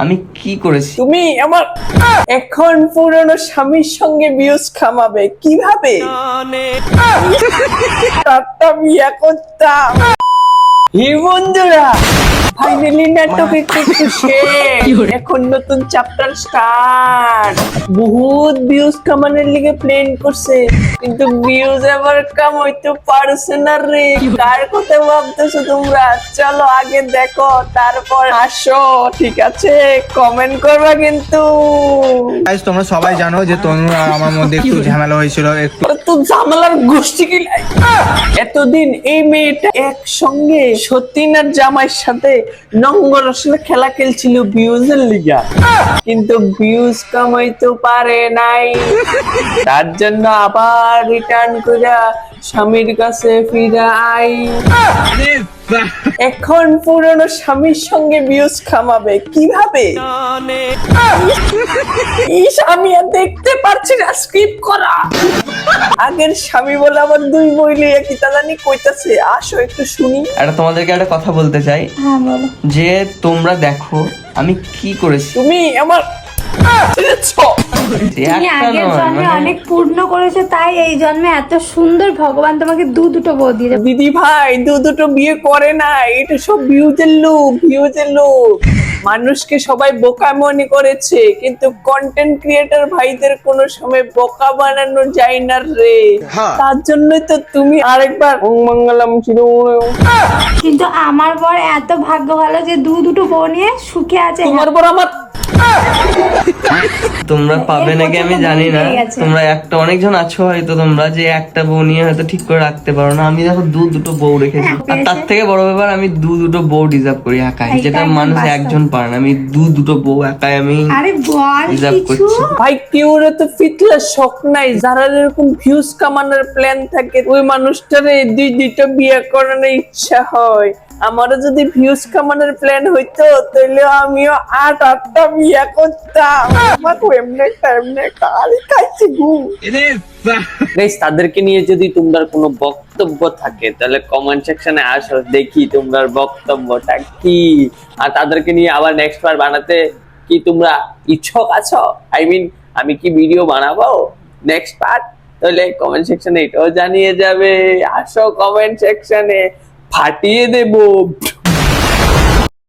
আমি কি করেছি? তুমি আমার এখন পুরনো স্বামীর সঙ্গে ভিউজ কামাবে কিভাবে? একটা বিয়ে করতাম। হে বন্ধুরা, ফাইনালি নাটক একটু শেষ, এখন নতুন চ্যাপ্টার স্টার্ট। বহুত ভিউজ কামানোর লিগে প্ল্যান করছে, কিন্তু ভিউজ আবার কামাইতে পারছে না রে। কার কথা ভাবতেছো তোমরা? চলো আগে দেখো, তারপর আসো, ঠিক আছে? কমেন্ট করবা কিন্তু। গাইস তোমরা সবাই জানো যে তনুর আর আমার মধ্যে একটু ঝামেলা হয়েছিল একটু। তো ঝামেলার গোষ্ঠী কিলাই। এতদিন এই মেয়েটা একসঙ্গে সতীনার জামাইয়ের সাথে নঙ্গর আসলে খেলা খেলছিল ভিউজের লিগা, কিন্তু ভিউজ কামাইতে পারে নাই। তার জন্য আবার রিটার্ন করে স্বামীর কাছে ফিরে আই। এখন পুরনো স্বামীর সঙ্গে ভিউজ কামাবে কিভাবে? ইস, আমি আর দেখতে পারছি না, স্কিপ করা। আগের স্বামী বলে আমার দুই বইলে কি তা জানি কইতাছে, আসো একটু শুনি। তোমাদেরকে একটা কথা বলতে চাই। হ্যাঁ বলো। যে তোমরা দেখো আমি কি করেছি। তুমি আমার যে তুমি একটা আগের নয়, জন্মে মানে অনেক পূর্ণ করেছো, তাই এই জন্মে এত সুন্দর ভগবান তোমাকে দুটো বউ দিয়ে দেবে। দিদি ভাই দুটো বিয়ে করে না, এটা সব ভিউজের লোক, ভিউজের লোক। মানুষকে সবাই বোকা মনে করেছে, কিন্তু কন্টেন্ট ক্রিয়েটর ভাইদের কোনো সময় বোকা বানানো যায় না রে। তার জন্যই তো তুমি আরেকবার ওম মঙ্গলম শিরোমণি। কিন্তু আমার বর এত ভাগ্য ভালো যে দুটো বউ নিয়ে সুখে আছে। তোমার পর আমার তোমরা পাবে নাকি আমি জানি না। হয়ে গেছে। তোমরা একটা অনেকজন আছো হয়তো তোমরা যে একটা বউ নিয়ে হয়তো ঠিক করে রাখতে পারো না। আমি দেখো দুটো বউ রেখেছি, আর তার থেকে বড় ব্যাপার আমি দুটো বউ ডিজার্ভ করি একাই, এইটা যেটা একদম মানুষ বাস্তব। একজন পারে না। আমি দুটো বউ একাই আমি আরে বল ডিজার্ভ কিছু। করছি। ভাই কেউর তো ফিতলে শখ নাই, যারা এরকম ভিউজ কামানোর প্ল্যান থাকে ওই মানুষটারে দুইটা বিয়ে করানোর ইচ্ছা হয়। আমারও যদি ভিউজ কামানোর প্ল্যান হইতো তাহলে আমিও আটটা বিয়ে করতাম। আমাকে এমনি কালি খাইছি গু। গাইস, তাদেরকে নিয়ে যদি তোমার কোনো বক্তব্য থাকে তাহলে কমেন্ট সেকশনে আসো, দেখি তোমার বক্তব্যটা কি। আর তাদেরকে নিয়ে আবার নেক্সট বার বানাতে কি তোমরা ইচ্ছুক আছো? আই মিন, আমি কি ভিডিও বানাবো নেক্সট পার্ট? তাহলে কমেন্ট সেকশনে এটাও জানিয়ে যাবে। আসো কমেন্ট সেকশনে, ফাটিয়ে দেবো।